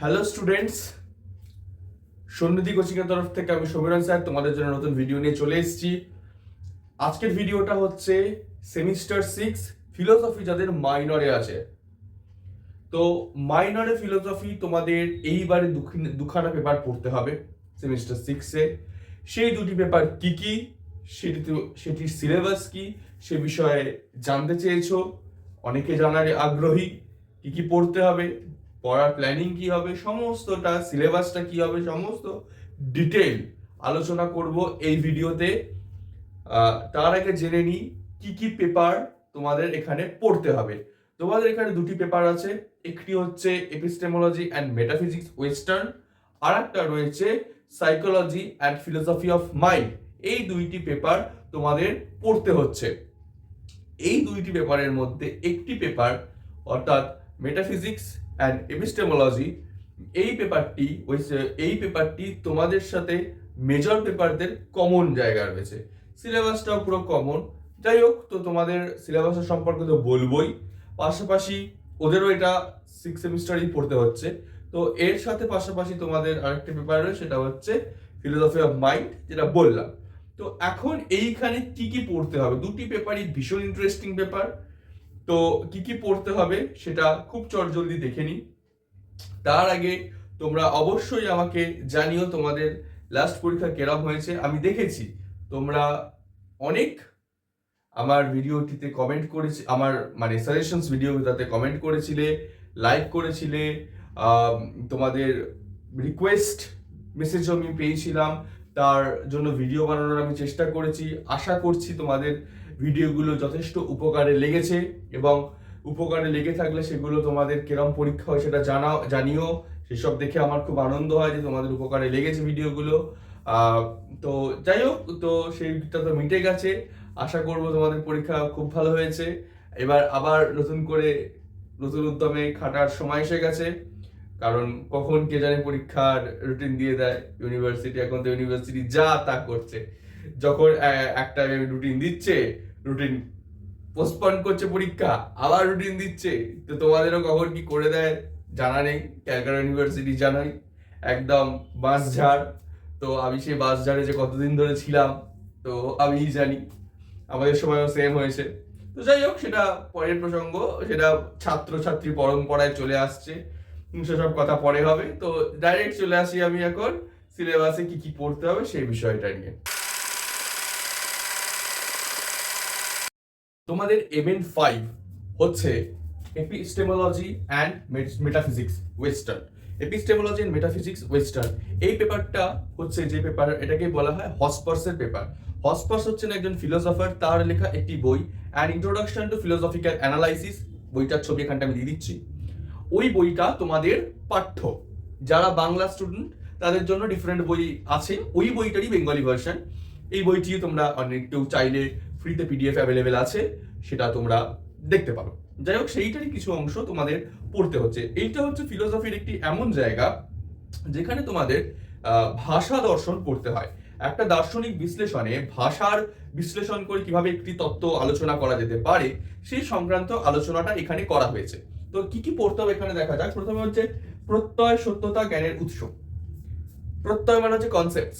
Hello students, সন্নিধি coaching এর তরফ থেকে আমি সমীরণ স্যার তোমাদের জন্য নতুন ভিডিও নিয়ে চলে এসেছি। আজকের ভিডিওটা হচ্ছে সেমিস্টার 6 ফিলোসফি যাদের মাইনরে আছে। তো মাইনরে ফিলোসফি তোমাদের এইবারে দুখানা পেপার পড়তে হবে সেমিস্টার 6-এ। সেই দুটি পেপার কি কি, সেটির সিলেবাস কি সে বিষয়ে জানতে চেয়েছো, অনেকে জানার আগ্রহী। কি কি পড়তে হবে, পড়ার প্ল্যানিং কি হবে, সমস্তটা সিলেবাসটা কি হবে, সমস্ত ডিটেইল আলোচনা করব এই ভিডিওতে। তার আগে জেনে নিই কি কি পেপার তোমাদের এখানে পড়তে হবে। তোমাদের এখানে দুটি পেপার আছে, একটি হচ্ছে এপিস্টেমোলজি অ্যান্ড মেটাফিজিক্স ওয়েস্টার্ন, আর একটা রয়েছে psychology and philosophy of mind. এই দুইটি পেপার তোমাদের পড়তে হচ্ছে। এই দুইটি পেপারের মধ্যে একটি পেপার অর্থাৎ মেটাফিজিক্স অ্যান্ড এপিস্টেমোলজি, এই পেপারটি তোমাদের সাথে মেজর পেপারদের কমন জায়গা রয়েছে, সিলেবাসটাও পুরো কমন। যাই হোক, তো তোমাদের সিলেবাসের সম্পর্কে তো বলবোই, পাশাপাশি ওদেরও এটা 6 সেমিস্টারই পড়তে হচ্ছে। তো এর সাথে পাশাপাশি তোমাদের আরেকটা পেপার রয়েছে, সেটা হচ্ছে ফিলোসফি অফ মাইন্ড, যেটা বললাম। তো এখন এইখানে কি কি পড়তে হবে, দুটি পেপারই ভীষণ ইন্টারেস্টিং পেপার। তো কি কি পড়তে হবে সেটা খুব চটজলদি দেখে নিই। তার আগে তোমরা অবশ্যই আমাকে জানিও তোমাদের লাস্ট পরীক্ষা কেরম হয়েছে। আমি দেখেছি তোমরা অনেক আমার ভিডিওটিতে কমেন্ট করেছি, আমার মানে সাজেশনস ভিডিওটাতে কমেন্ট করেছিলে, লাইক করেছিলে, তোমাদের রিকোয়েস্ট মেসেজও আমি পেয়েছিলাম, তার জন্য ভিডিও বানানোর আমি চেষ্টা করেছি। আশা করছি তোমাদের ভিডিওগুলো যথেষ্ট উপকারে লেগেছে, এবং উপকারে লেগে থাকলে সেগুলো তোমাদের কিরম পরীক্ষা হয় সেটা জানিও। সেসব দেখে আমার খুব আনন্দ হয় যে তোমাদের উপকারে লেগেছে ভিডিওগুলো। তো যাই হোক, তো সেইটা তো মিটে গেছে। আশা করবো তোমাদের পরীক্ষা খুব ভালো হয়েছে। এবার আবার নতুন করে নতুন উদ্যমে খাটার সময় এসে গেছে, কারণ কখন কে জানে পরীক্ষার রুটিন দিয়ে দেয় ইউনিভার্সিটি। এখন তো ইউনিভার্সিটি যা তা করছে, যখন একটা রুটিন দিচ্ছে, রুটিন পোস্টপন করছে পরীক্ষা, আবার রুটিন দিচ্ছে। তো তোমাদেরও কখন কি করে দেয় জানা নেই। ক্যালকাটা ইউনিভার্সিটি জানাই একদম বাঁশঝাড়। তো আমি সেই বাঁশঝাড়ে যে কতদিন ধরে ছিলাম তো আমিই জানি, আমাদের সময়ও সেম হয়েছে। তো যাই হোক, সেটা পরের প্রসঙ্গ, সেটা ছাত্রছাত্রী পরম্পরায় চলে আসছে, সেসব কথা পরে হবে। তো ডাইরেক্ট চলে আসি আমি এখন সিলেবাসে কি কি পড়তে হবে সেই বিষয়টা নিয়ে। তোমাদের MN5 হচ্ছে epistemology and metaphysics western. Epistemology and metaphysics western এই পেপারটা হচ্ছে যে পেপার, এটাকে বলা হয় হসপার্সের পেপার। হসপার্স হচ্ছেন একজন ফিলোসফার, তার লেখা একটি বই, an introduction to philosophical analysis. বইটার ছবি এখানটা আমি দিয়ে দিচ্ছি। ওই বইটা তোমাদের পাঠ্য, যারা বাংলা স্টুডেন্ট তাদের জন্য ডিফারেন্ট বই আছে, ওই বইটারই বেঙ্গলি ভার্সন। এই বইটি তোমরা কেউ চাইলে ফ্রিতে PDF অ্যাভেলেবেল আছে, সেটা তোমরা দেখতে পারো। যাই হোক, সেইটারই কিছু অংশ তোমাদের পড়তে হচ্ছে। এইটা হচ্ছে ফিলোসফির একটি এমন জায়গা যেখানে তোমাদের ভাষা দর্শন পড়তে হয়। একটা দার্শনিক বিশ্লেষণে ভাষার বিশ্লেষণ করে কিভাবে একটি তত্ত্ব আলোচনা করা যেতে পারে সেই সংক্রান্ত আলোচনাটা এখানে করা হয়েছে। তো কি কি পড়তে হবে এখানে দেখা যাক। প্রথমে হচ্ছে প্রত্যয়, সত্যতা, জ্ঞানের উৎস। প্রত্যয় মানে হচ্ছে কনসেপ্টস,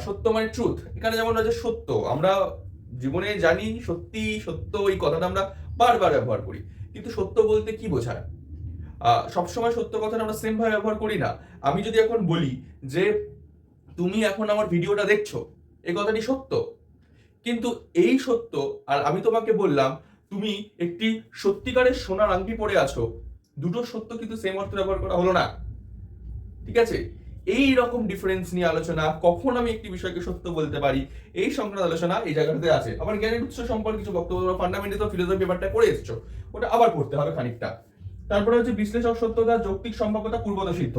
সত্য মানে ট্রুথ। এখানে যেমন হচ্ছে সত্য, আমরা জীবনে জানি সত্যি, সত্য এই কথাটা আমরা বারবার ব্যবহার করি, কিন্তু সত্য বলতে কি বোঝায়? সবসময় সত্য কথাটা আমরা সেম ভাবে ব্যবহার করি না। আমি যদি এখন বলি যে তুমি এখন আমার ভিডিওটা দেখছো, এই কথাটি সত্য, কিন্তু এই সত্য, আর আমি তোমাকে বললাম তুমি একটি সত্যিকারের সোনার আংটি পরে আছো, দুটো সত্য কিন্তু সেম অর্থ ব্যবহার করা হলো না। ঠিক আছে, এই রকম ডিফারেন্স নিয়ে আলোচনা, কখন আমি একটি বিষয়কে সত্য বলতে পারি, এই সংক্রান্ত আলোচনা এই জায়গাটাতে আছে। আবার জ্ঞানের উৎস সম্পর্কে কিছু বক্তব্য, ফান্ডামেন্টালস অফ ফিলোসফি পেপারটা পড়ে এসছো, ওটা আবার পড়তে হবে খানিকটা। তারপরে হচ্ছে বিশ্লেষক সত্যতা, যৌক্তিক সম্ভাব্যতা, পূর্বত সিদ্ধ।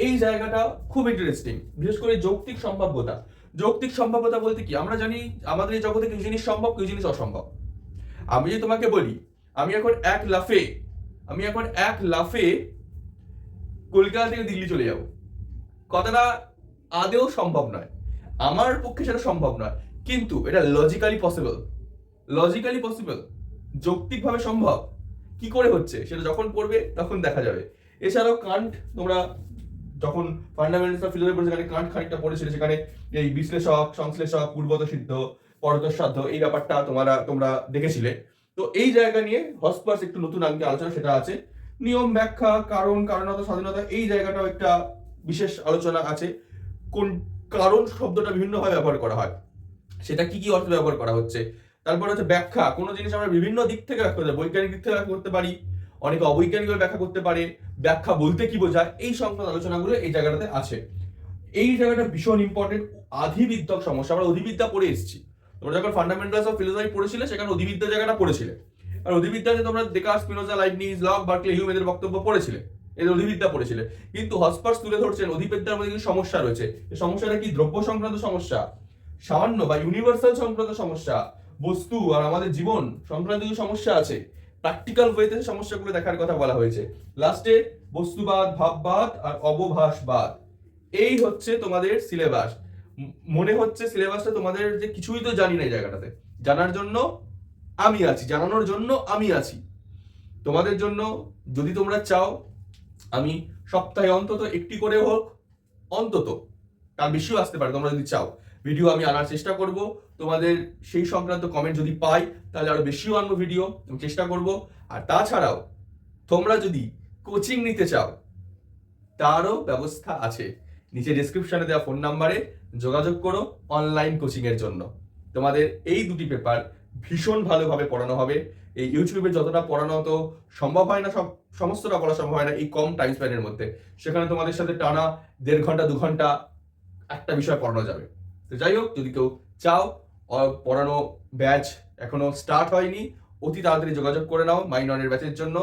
এই জায়গাটা খুব ইন্টারেস্টিং, বিশেষ করে যৌক্তিক সম্ভাব্যতা। যৌক্তিক সম্ভাব্যতা বলতে কি, আমরা জানি আমাদের এই জগতে কিছু জিনিস সম্ভব, কিছু জিনিস অসম্ভব। আমি যদি তোমাকে বলি আমি এখন এক লাফে কলকাতা থেকে দিল্লি চলে যাব, কথাটা আদেও সম্ভব নয়, আমার পক্ষে সেটা সম্ভব নয়, কিন্তু এটা লজিক্যালি পসিবল, যৌক্তিকভাবে সম্ভব। কি করে হচ্ছে সেটা যখন পড়বে তখন দেখা যাবে। এছাড়াও কান্ট, তোমরা যখন ফান্ডামেন্টালস অফ ফিলোসফি পড়েছে, সেখানে কান্ট খানিকটা পড়েছিল, সেখানে এই বিশ্লেষক, সংশ্লেষক, পূর্বত সিদ্ধ, পরতঃসাধ্য এই ব্যাপারটা তোমরা দেখেছিলে। তো এই জায়গা নিয়ে হসপার্স একটু নতুন আঙ্কে আলোচনা সেটা আছে। নিয়ম, ব্যাখ্যা, কারণ, কারণতা, স্বাধীনতা এই জায়গাটাও একটা বিশেষ আলোচনা আছে। কোন কারণ শব্দটা বিভিন্নভাবে ব্যবহার করা হয়, সেটা কি কি অর্থে ব্যবহার করা হচ্ছে। তারপর হচ্ছে ব্যাখ্যা, কোনো জিনিস আমরা বিভিন্ন দিক থেকে ব্যাখ্যা করতে পারি, বৈজ্ঞানিক দিক থেকে ব্যাখ্যা করতে পারি, অনেকে অবৈজ্ঞানিকভাবে ব্যাখ্যা করতে পারে। ব্যাখ্যা বলতে কি বোঝায়, এই সংক্রান্ত আলোচনাগুলো এই জায়গাটাতে আছে। এই জায়গাটা ভীষণ ইম্পর্টেন্ট। আধিবিদ্যক সমস্যা, আমরা অধিবিদ্যা পড়ে এসেছি। তোমরা যখন ফান্ডামেন্টালস অফ ফিলোসফি পড়েছিলে, সেখানে অধিবিদ্যা জায়গাটা পড়েছিলে। আর অধিবিদ্যাতে তোমরা Descartes, Spinoza, Leibniz, lock, Berkeley, Hume এদের বক্তব্য পড়েছিলে, এদের অধিবিদ্যা পড়েছিলে। কিন্তু হসপার্স তুলে ধরছেন অধিবিদ্যার মধ্যে কিছু সমস্যা রয়েছে। এই সমস্যাটা কি? দ্রব্য সংক্রান্ত সমস্যা, সামান্য বা ইউনিভার্সাল সংক্রান্ত সমস্যা, বস্তু আর আমাদের জীবন সংক্রান্ত কিছু সমস্যা আছে। প্র্যাকটিক্যাল ওয়েতে সমস্যাগুলো দেখার কথা বলা হয়েছে। লাস্টে বস্তুবাদ, ভাববাদ আর অবভাসবাদ, এই হচ্ছে তোমাদের সিলেবাস। মনে হচ্ছে সিলেবাসটা তোমাদের যে কিছুই তো জানি না এই জায়গাটাতে। জানার জন্য আমি আছি, জানানোর জন্য আমি আছি তোমাদের জন্য। যদি তোমরা চাও আমি সপ্তাহে অন্তত একটি করে হোক, অন্তত তার বেশিও আসতে পারে, তোমরা যদি চাও ভিডিও আমি আনার চেষ্টা করব। তোমাদের সেই সংক্রান্ত কমেন্ট যদি পাই তাহলে আরো বেশিও আনবো ভিডিও, আমি চেষ্টা করব। আর তাছাড়াও তোমরা যদি কোচিং নিতে চাও তারও ব্যবস্থা আছে। নিচে ডেসক্রিপশনে দেওয়া ফোন নাম্বারে যোগাযোগ করো অনলাইন কোচিং এর জন্য। তোমাদের এই দুটি পেপার ভীষণ ভালোভাবে পড়ানো হবে। এই ইউটিউবে যতটা পড়ানো তো সম্ভব হয় না, সমস্তটা পড়া সম্ভব হয় না এই কম টাইম স্প্যানের মধ্যে। সেখানে তোমাদের সাথে টানা 1.5 ঘন্টা 2 ঘন্টা একটা বিষয় পড়ানো যাবে। তো যাই হোক, যদি কেউ চাও, পড়ানো ব্যাচ এখনো স্টার্ট হয়নি, অতি তাড়াতাড়ি যোগাযোগ করে নাও মাইনরের ব্যাচের জন্য।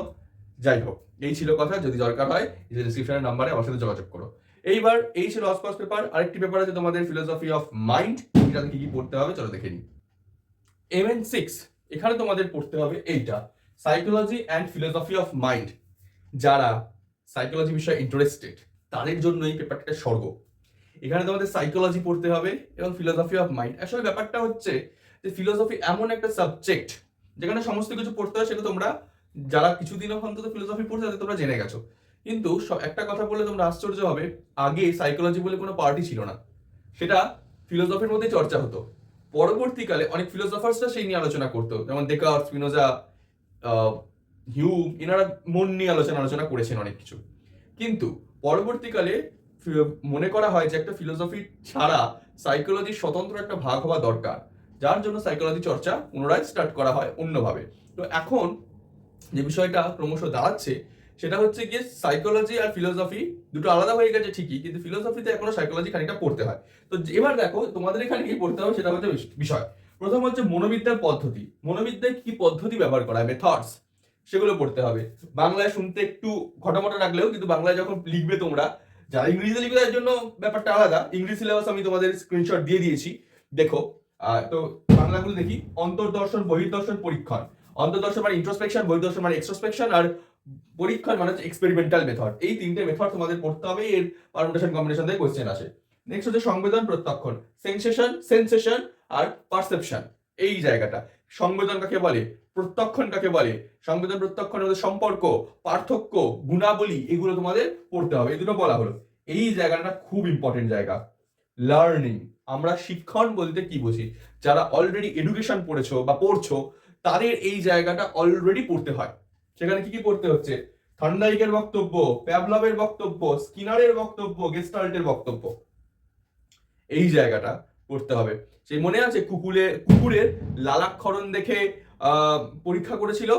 যাই হোক, এই ছিল কথা। যদি দরকার হয় ডিসক্রিপশনের নাম্বারে আমার সাথে যোগাযোগ করো। এইবার এই ছিল হসপার্স পেপার। আরেকটি পেপার আছে তোমাদের ফিলোসফি অফ মাইন্ড। এটাতে কি কি পড়তে হবে চলো দেখে নিই। MN6 এখানে তোমাদের পড়তে হবে এইটা, psychology and philosophy of mind. যারা সাইকোলজি বিষয়ে ইন্টারেস্টেড তাদের জন্য এই পেপারটা স্বর্গ। এখানে তোমাদের সাইকোলজি পড়তে হবে এবং ফিলোসফি অফ মাইন্ড। আসলে ব্যাপারটা হচ্ছে যে ফিলোসফি এমন একটা সাবজেক্ট যেখানে সমস্ত কিছু পড়তে হয়, সেটা তোমরা যারা কিছুদিন অন্তত ফিলোসফি পড়ছে তাদের তোমরা জেনে গেছো। কিন্তু একটা কথা বললে তোমরা আশ্চর্য হবে, আগে সাইকোলজি বলে কোনো পার্টি ছিল না, সেটা ফিলোসফির মধ্যে চর্চা হতো। পরবর্তীকালে অনেক ফিলোসফার্সরা সেই নিয়ে আলোচনা করতো, যেমন ডেকার্ট, স্পিনোজা, হিউম, এনারা মন নিয়ে আলোচনা করেছেন অনেক কিছু। কিন্তু পরবর্তীকালে মনে করা হয় যে একটা ফিলোসফি ছাড়া সাইকোলজির স্বতন্ত্র একটা ভাগ হওয়া দরকার, যার জন্য সাইকোলজি চর্চা পুনরায় স্টার্ট করা হয় অন্যভাবে। তো এখন যে বিষয়টা ক্রমশ দাঁড়াচ্ছে সেটা হচ্ছে গিয়ে সাইকোলজি আর ফিলোসফি দুটো আলাদা হয়ে গেছে ঠিকই, কিন্তু ফিলোসফিতে এখনো সাইকোলজি খানিকটা পড়তে হয়। তো এবার দেখো তোমাদের এখানে কি পড়তে হবে সেটা হচ্ছে বিষয়। প্রথম হচ্ছে মনোবিদ্যার পদ্ধতি। মনোবিদ্যায় কি পদ্ধতি ব্যবহার করা হয়, মেথডস, সেগুলো পড়তে হবে। বাংলায় শুনতে একটু ঘটামটা লাগলেও কিন্তু বাংলায় যখন লিখবে তোমরা, যারা ইংরেজিতে লিখবে তার জন্য ব্যাপারটা আলাদা। ইংরেজি সিলেবাস আমি তোমাদের স্ক্রিনশট দিয়ে দিয়েছি, দেখো। তো বাংলাগুলো দেখি। অন্তর্দর্শন, বহির্দর্শন, পরীক্ষণ। অন্তর্দর্শন মানে ইন্ট্রোস্পেকশন, বহির্দর্শন মানে এক্সট্রোস্পেকশন, আর পরীক্ষণ মানে হচ্ছে এক্সপেরিমেন্টাল মেথড। এই তিনটে মেথড তোমাদের পড়তে হবে, এর পারমুটেশন কম্বিনেশন থেকে কোশ্চেন আসে। নেক্সট হচ্ছে সংবেদন, প্রত্যক্ষণ, সেন্সেশন আর পারসেপশন। এই জায়গাটা সংবেদন কাকে বলে, প্রত্যক্ষণ কাকে বলে, সংবেদন প্রত্যক্ষণের মধ্যে সম্পর্ক, পার্থক্য, গুণাবলী, এগুলো তোমাদের পড়তে হবে। এই দুটো বলা হলো। এই জায়গাটা খুব ইম্পর্টেন্ট জায়গা। লার্নিং, আমরা শিক্ষণ বলতে কি বুঝি? যারা অলরেডি এডুকেশন পড়েছো বা পড়ছো তাদের এই জায়গাটা অলরেডি পড়তে হয়। সেখানে কি কি পড়তে হচ্ছে? থার্নডাইকের বক্তব্য, প্যাভলভের বক্তব্য, স্কিনারের বক্তব্য, গেস্টাল্টের বক্তব্য, এই জায়গাটা পড়তে হবে। সেই মনে আছে কুকুরের লালাক্ষরণ দেখে পরীক্ষা করেছিল,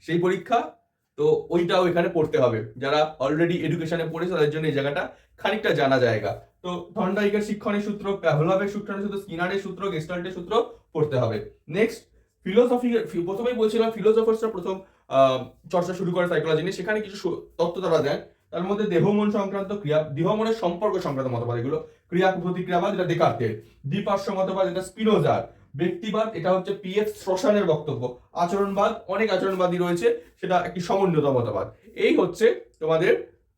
সেই পরীক্ষা, তো ওইটাও এখানে পড়তে হবে। যারা অলরেডি এডুকেশনে পড়েছে তাদের জন্য এই জায়গাটা খানিকটা জানা জায়গা। তো থর্নডাইকের শিক্ষণের সূত্র, প্যাভলভের শিক্ষণের সূত্র, স্কিনারের সূত্র, গেস্টাল্টের সূত্র পড়তে হবে। Next philosophy. প্রথমেই বলছিলাম ফিলোসফার্সরা প্রথম চর্চা শুরু করে সাইকোলজি নিয়ে, সেখানে কিছু তত্ত্ব তারা দেন। তার মধ্যে দেহ মন সংক্রান্ত ক্রিয়া, দেহ মনের সম্পর্ক সংক্রান্ত মতবাদ, এগুলো ক্রিয়া প্রতিক্রিয়াবাদ, এটা ডেকার্টের, দ্বিপার্শ্ব মতবাদ, এটা স্পিনোজার, ব্যক্তিবাদ, এটা হচ্ছে PF শ্মশানের বক্তব্য, আচরণবাদ, অনেক আচরণবাদী রয়েছে, সেটা একটি সমন্বিত মতবাদ। এই হচ্ছে তোমাদের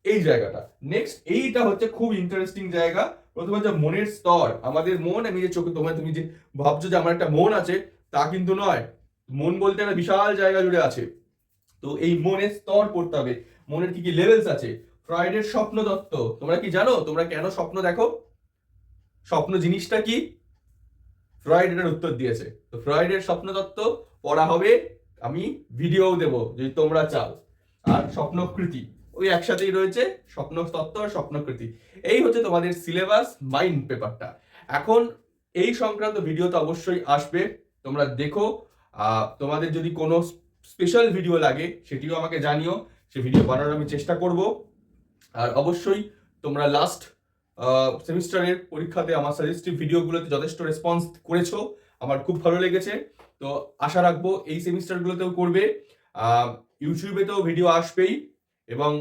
এই জায়গাটা। নেক্সট এইটা হচ্ছে খুব ইন্টারেস্টিং জায়গা। প্রথমে হচ্ছে মনের স্তর। আমাদের মন, আমি যে চোখে তুমি যে ভাবছো যে আমার একটা মন আছে, তা কিন্তু নয়। মন বলতে একটা বিশাল জায়গা জুড়ে আছে। তো এই মনের স্তর পড়তে হবে। মনের কি কি লেভেলস আছে, ফ্রয়েডের স্বপ্ন তত্ত্ব। তোমরা কি জানো তোমরা কেন স্বপ্ন দেখো? স্বপ্ন জিনিসটা কি? ফ্রয়েড এটার উত্তর দিয়েছে। তো ফ্রয়েডের স্বপ্ন তত্ত্ব পড়া হবে, আমি ভিডিও দেব যদি তোমরা চাও। আর স্বপ্নকৃতি ওই একসাথেই রয়েছে, স্বপ্ন তত্ত্ব আর স্বপ্নকৃতি। এই হচ্ছে তোমাদের সিলেবাস মাইন্ড পেপারটা। এখন এই সংক্রান্ত ভিডিও তো অবশ্যই আসবে, তোমরা দেখো। তোমাদের যদি কোনো স্পেশাল ভিডিও লাগে সেটিও আমাকে জানিও, সে ভিডিও বানানোর আমি চেষ্টা করব। আর অবশ্যই তোমরা লাস্ট সেমিস্টারের পরীক্ষাতে আমার সাজেস্টিভ ভিডিওগুলোতে যথেষ্ট রেসপন্স করেছো, আমার খুব ভালো লেগেছে। তো আশা রাখবো এই সেমিস্টারগুলোতেও করবে। ইউটিউবেতেও ভিডিও আসবেই, এবং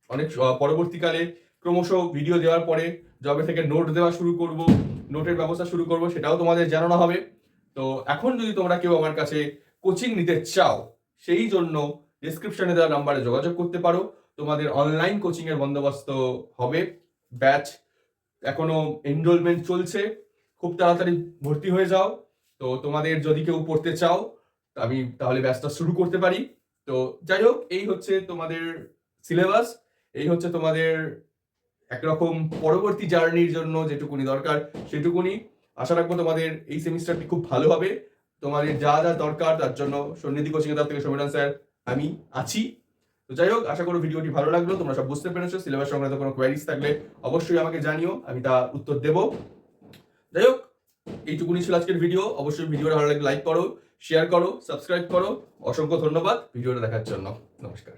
অনেক পরবর্তীকালে ক্রমশ ভিডিও দেওয়ার পরে যবে থেকে নোট দেওয়া শুরু করব, নোটের ব্যবস্থা শুরু করব, সেটাও তোমাদের জানানো হবে। তো এখন যদি তোমরা কেউ আমার কাছে কোচিং নিতে চাও, সেই জন্য ডিসক্রিপশনে দেওয়া নাম্বারে যোগাযোগ করতে পারো। তোমাদের অনলাইন কোচিং এর বন্দোবস্ত হবে, ব্যাচ এখনো এনরোলমেন্ট চলছে, খুব তাড়াতাড়ি ভর্তি হয়ে যাও। তো তোমাদের যদি কেউ পড়তে চাও আমি তাহলে ব্যাচটা শুরু করতে পারি। তো যাই হোক, এই হচ্ছে তোমাদের সিলেবাস, এই হচ্ছে তোমাদের একরকম পরবর্তী জার্নির জন্য যেটুকুনি দরকার সেটুকুনি। আশা রাখবো তোমাদের এই সেমিস্টারটি খুব ভালো হবে। তোমাদের যা যা দরকার তার জন্য সন্নিধি কোচিং এর তরফ থেকে সমীরণ স্যার আমি আছি। তো যাই হোক, আশা করি ভিডিওটি ভালো লাগলো, তোমরা সব বুঝতে পেরেছো। সিলেবাস সংক্রান্ত কোনো কোয়ারিজ থাকলে অবশ্যই আমাকে জানিও, আমি তা উত্তর দেব। যাই হোক, এইটুকুনি ছিল আজকের ভিডিও। অবশ্যই ভিডিওটা ভালো লাগলে লাইক করো, শেয়ার করো, সাবস্ক্রাইব করো। অসংখ্য ধন্যবাদ ভিডিওটা দেখার জন্য। নমস্কার।